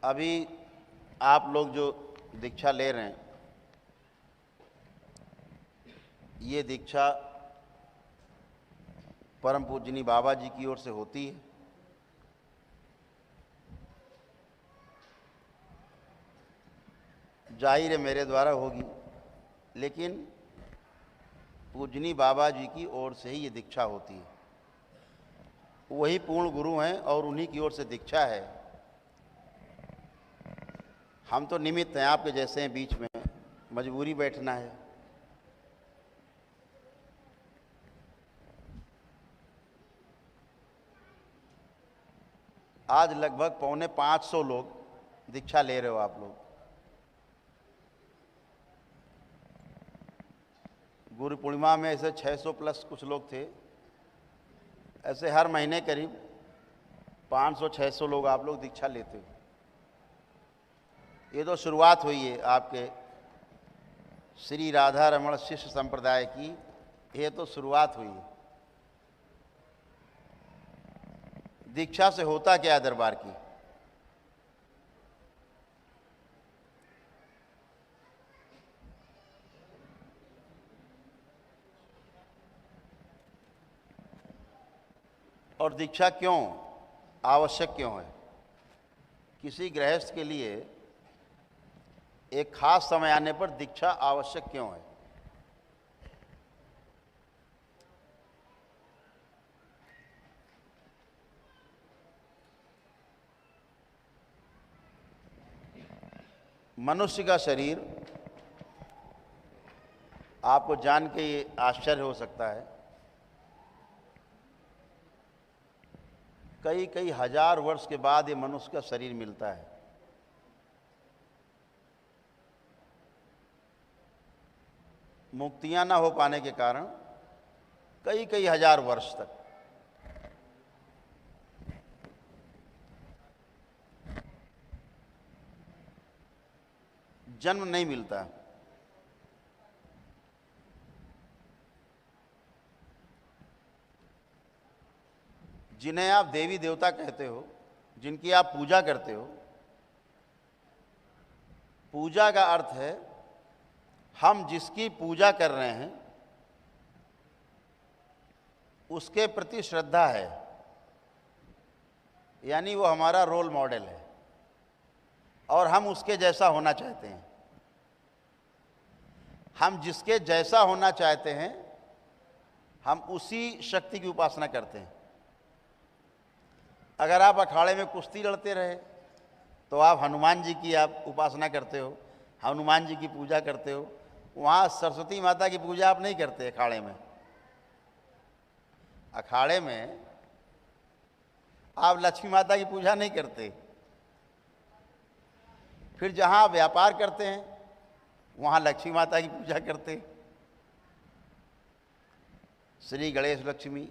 अभी आप लोग जो दीक्षा ले रहे हैं, ये दीक्षा परम पूजनी बाबा जी की ओर से होती है। जाहिर है मेरे द्वारा होगी, लेकिन पूजनी बाबा जी की ओर से ही ये दीक्षा होती है। वही पूर्ण गुरु हैं और उन्हीं की ओर से दीक्षा है। हम तो निमित्त हैं, आपके जैसे हैं, बीच में मजबूरी बैठना है। आज लगभग 450 लोग दीक्षा ले रहे हो आप लोग। गुरु पूर्णिमा में ऐसे 600 प्लस कुछ लोग थे। ऐसे हर महीने करीब 500-600 लोग आप लोग दीक्षा लेते हो। ये तो शुरुआत हुई है आपके श्री राधा रमण शिष्य संप्रदाय की, ये तो शुरुआत हुई है। दीक्षा से होता क्या है दरबार की? और दीक्षा क्यों आवश्यक क्यों है? किसी गृहस्थ के लिए एक खास समय आने पर दीक्षा आवश्यक क्यों है? मनुष्य का शरीर, आपको जान के ये आश्चर्य हो सकता है, कई कई हजार वर्ष के बाद ये मनुष्य का शरीर मिलता है। मुक्तियां ना हो पाने के कारण कई कई हजार वर्ष तक जन्म नहीं मिलता। जिन्हें आप देवी देवता कहते हो, जिनकी आप पूजा करते हो, पूजा का अर्थ है हम जिसकी पूजा कर रहे हैं उसके प्रति श्रद्धा है, यानी वो हमारा रोल मॉडल है और हम उसके जैसा होना चाहते हैं। हम जिसके जैसा होना चाहते हैं हम उसी शक्ति की उपासना करते हैं। अगर आप अखाड़े में कुश्ती लड़ते रहे तो आप हनुमान जी की आप उपासना करते हो, हनुमान जी की पूजा करते हो। वहाँ सरस्वती माता की पूजा आप नहीं करते। अखाड़े में आप लक्ष्मी माता की पूजा नहीं करते। फिर जहाँ आप व्यापार करते हैं वहाँ लक्ष्मी माता की पूजा करते। श्री गणेश लक्ष्मी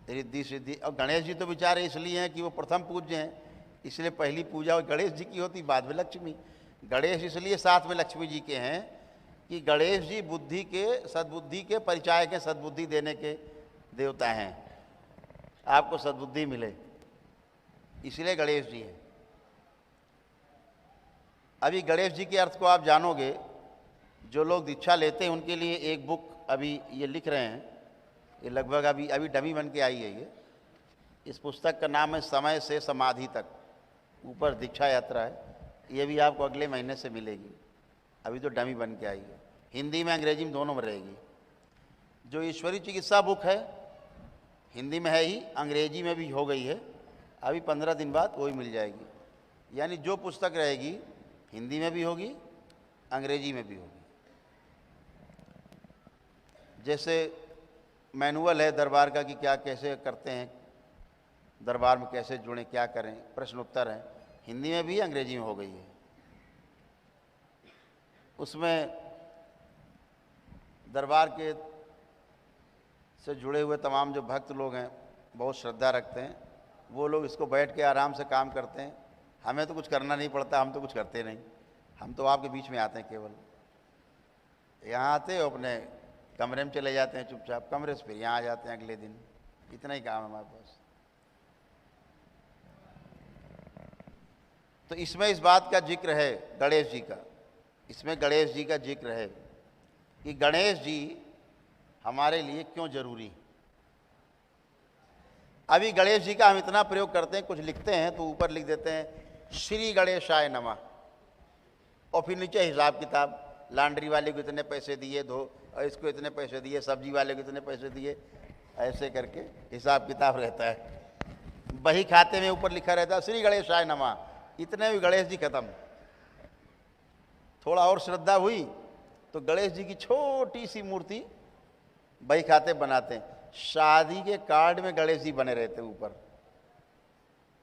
रिद्धि सिद्धि। और गणेश जी तो बेचारे इसलिए हैं कि वो प्रथम पूज्य हैं, इसलिए पहली पूजा गणेश जी की होती, बाद में लक्ष्मी। गणेश इसलिए साथ में लक्ष्मी जी के हैं कि गणेश जी बुद्धि के, सद्बुद्धि के परिचायक के, सद्बुद्धि देने के देवता हैं। आपको सद्बुद्धि मिले इसलिए गणेश जी हैं। अभी गणेश जी के अर्थ को आप जानोगे। जो लोग दीक्षा लेते हैं उनके लिए एक बुक अभी ये लिख रहे हैं, ये लगभग अभी डमी बन के आई है ये। इस पुस्तक का नाम है समय से समाधि तक, ऊपर दीक्षा यात्रा है। ये भी आपको अगले महीने से मिलेगी, अभी तो डमी बन के आई है। हिंदी में अंग्रेजी में दोनों में रहेगी। जो ईश्वरीय चिकित्सा बुक है हिंदी में है ही, अंग्रेजी में भी हो गई है, अभी 15 दिन बाद वही मिल जाएगी। यानी जो पुस्तक रहेगी हिंदी में भी होगी, अंग्रेजी में भी होगी। जैसे मैनुअल है दरबार का कि क्या कैसे करते हैं, दरबार में कैसे जुड़ें, क्या करें, प्रश्न उत्तर हैं, हिंदी में भी अंग्रेजी में हो गई है। उसमें दरबार के से जुड़े हुए तमाम जो भक्त लोग हैं, बहुत श्रद्धा रखते हैं, वो लोग इसको बैठ के आराम से काम करते हैं। हमें तो कुछ करना नहीं पड़ता, हम तो कुछ करते नहीं। हम तो आपके बीच में आते हैं, केवल यहाँ आते हो, अपने कमरे में चले जाते हैं चुपचाप, कमरे से फिर यहाँ आ जाते हैं अगले दिन। इतना ही काम है हमारे पास। तो इसमें इस बात का जिक्र है गणेश जी का, इसमें गणेश जी का जिक्र है कि गणेश जी हमारे लिए क्यों जरूरी। अभी गणेश जी का हम इतना प्रयोग करते हैं, कुछ लिखते हैं तो ऊपर लिख देते हैं श्री गणेशाय नमः, और फिर नीचे हिसाब किताब, लॉन्ड्री वाले को इतने पैसे दिए, धो इसको इतने पैसे दिए, सब्जी वाले को इतने पैसे दिए, ऐसे करके हिसाब किताब रहता है। बही खाते में ऊपर लिखा रहता है श्री गणेशाय नमः, इतने भी गणेश जी खत्म। थोड़ा और श्रद्धा हुई तो गणेश जी की छोटी सी मूर्ति बही खाते बनाते हैं। शादी के कार्ड में गणेश जी बने रहते हैं ऊपर।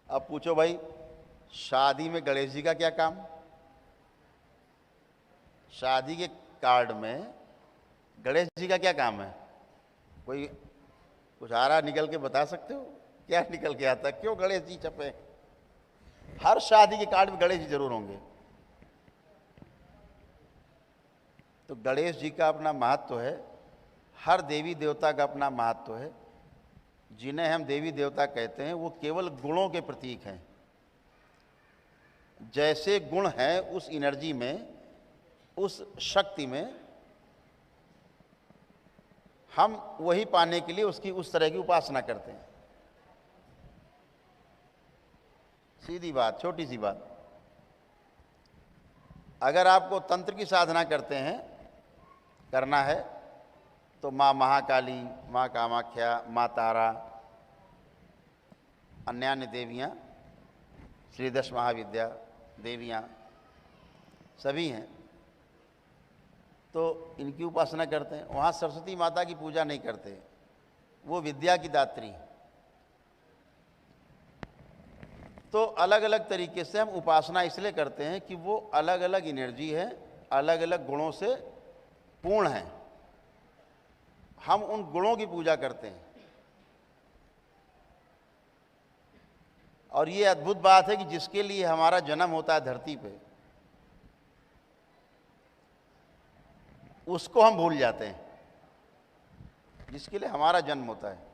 अब पूछो भाई, शादी में गणेश जी का क्या काम? शादी के कार्ड में गणेश जी का क्या काम है? कोई कुछ आ रहा निकल के बता सकते हो? क्या निकल के आता है? क्यों गणेश जी छपे? हर शादी के कार्ड में गणेश जी जरूर होंगे। तो गणेश जी का अपना महत्व है, हर देवी देवता का अपना महत्व है। जिन्हें हम देवी देवता कहते हैं वो केवल गुणों के प्रतीक हैं। जैसे गुण हैं उस एनर्जी में, उस शक्ति में, हम वही पाने के लिए उसकी उस तरह की उपासना करते हैं। सीधी बात, छोटी सी बात। अगर आपको तंत्र की साधना करना है तो माँ महाकाली, माँ कामाख्या, माँ तारा, अन्य देवियाँ, श्री दश महाविद्या देवियाँ सभी हैं, तो इनकी उपासना करते हैं। वहाँ सरस्वती माता की पूजा नहीं करते, वो विद्या की दात्री। तो अलग अलग तरीके से हम उपासना इसलिए करते हैं कि वो अलग अलग एनर्जी है, अलग अलग गुणों से पूर्ण है। हम उन गुणों की पूजा करते हैं। और ये अद्भुत बात है कि जिसके लिए हमारा जन्म होता है धरती पे, उसको हम भूल जाते हैं। जिसके लिए हमारा जन्म होता है,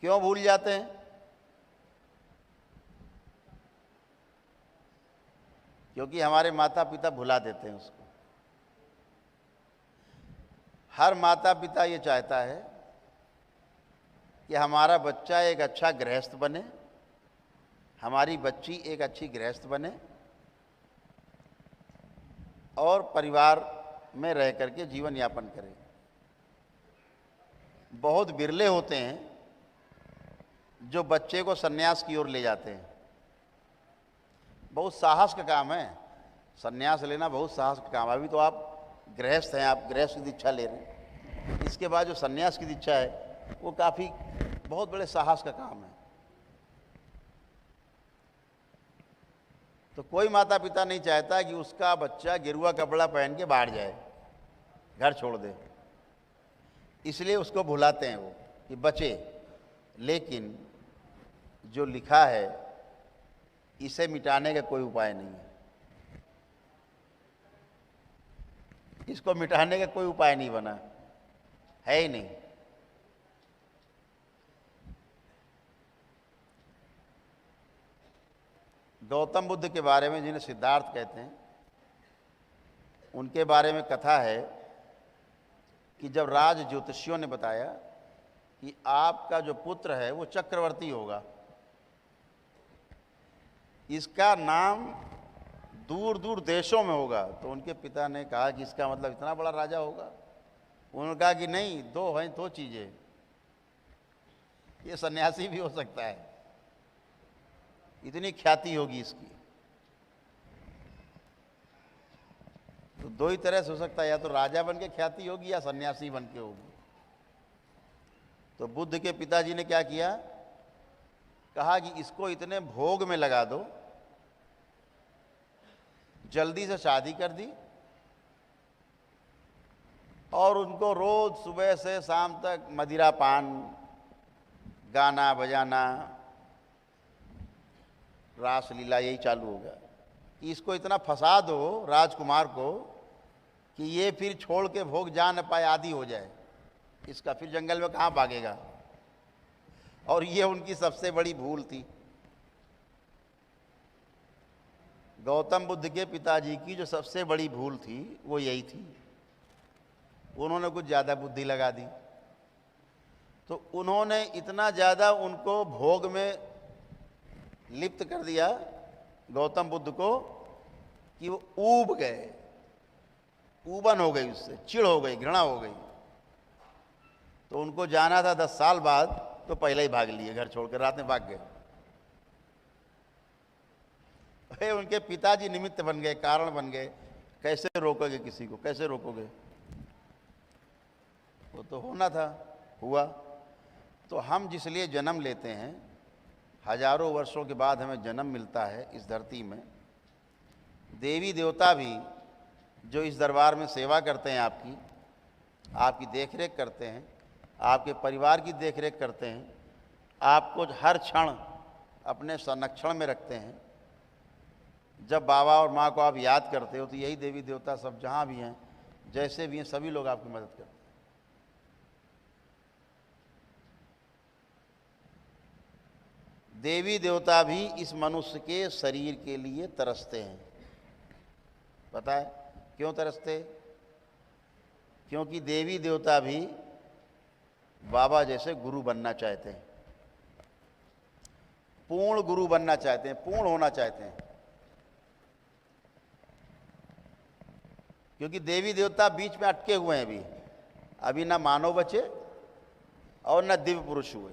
क्यों भूल जाते हैं? क्योंकि हमारे माता पिता भुला देते हैं उसको। हर माता पिता ये चाहता है कि हमारा बच्चा एक अच्छा गृहस्थ बने, हमारी बच्ची एक अच्छी गृहस्थ बने और परिवार में रह करके जीवन यापन करे। बहुत बिरले होते हैं जो बच्चे को सन्यास की ओर ले जाते हैं। बहुत साहस का काम है सन्यास लेना, बहुत साहस का काम। अभी तो आप गृहस्थ हैं, आप गृहस्थ की दीक्षा ले रहे हैं। इसके बाद जो सन्यास की दीक्षा है वो काफ़ी बहुत बड़े साहस का काम है। तो कोई माता पिता नहीं चाहता कि उसका बच्चा गेरुआ कपड़ा पहन के बाहर जाए, घर छोड़ दे, इसलिए उसको भुलाते हैं वो कि बचे। लेकिन जो लिखा है इसे मिटाने का कोई उपाय नहीं है। इसको मिटाने का कोई उपाय नहीं बना है ही नहीं। गौतम बुद्ध के बारे में, जिन्हें सिद्धार्थ कहते हैं, उनके बारे में कथा है कि जब राज ज्योतिषियों ने बताया कि आपका जो पुत्र है वो चक्रवर्ती होगा, इसका नाम दूर दूर देशों में होगा, तो उनके पिता ने कहा कि इसका मतलब इतना बड़ा राजा होगा। उन्होंने कहा कि नहीं, दो हैं, दो चीजें, ये सन्यासी भी हो सकता है, इतनी ख्याति होगी इसकी। तो दो ही तरह से हो सकता है, या तो राजा बन के ख्याति होगी या सन्यासी बन के होगी। तो बुद्ध के पिताजी ने क्या किया, कहा कि इसको इतने भोग में लगा दो। जल्दी से शादी कर दी और उनको रोज सुबह से शाम तक मदिरा पान, गाना बजाना, रास लीला यही चालू हो गया। इसको इतना फंसा दो राजकुमार को कि ये फिर छोड़ के भोग जा न पाए, आदि हो जाए इसका, फिर जंगल में कहाँ भागेगा। और ये उनकी सबसे बड़ी भूल थी। गौतम बुद्ध के पिताजी की जो सबसे बड़ी भूल थी वो यही थी, उन्होंने कुछ ज़्यादा बुद्धि लगा दी। तो उन्होंने इतना ज़्यादा उनको भोग में लिप्त कर दिया गौतम बुद्ध को कि वो ऊब गए, ऊबन हो गई, उससे चिढ़ हो गई, घृणा हो गई। तो उनको जाना था 10 साल बाद, तो पहले ही भाग लिए, घर छोड़कर रात में भाग गए। उनके पिताजी निमित्त बन गए, कारण बन गए। कैसे रोकोगे किसी को, कैसे रोकोगे? वो तो होना था, हुआ। तो हम जिस लिए जन्म लेते हैं, हजारों वर्षों के बाद हमें जन्म मिलता है इस धरती में। देवी देवता भी जो इस दरबार में सेवा करते हैं, आपकी देखरेख करते हैं, आपके परिवार की देखरेख करते हैं, आपको हर क्षण अपने संरक्षण में रखते हैं। जब बाबा और माँ को आप याद करते हो तो यही देवी देवता सब जहाँ भी हैं, जैसे भी हैं, सभी लोग आपकी मदद करते हैं। देवी देवता भी इस मनुष्य के शरीर के लिए तरसते हैं। पता है क्यों तरसते? क्योंकि देवी देवता भी बाबा जैसे गुरु बनना चाहते हैं, पूर्ण गुरु बनना चाहते हैं, पूर्ण होना चाहते हैं। क्योंकि देवी देवता बीच में अटके हुए हैं अभी ना मानव बचे और ना दिव्य पुरुष हुए।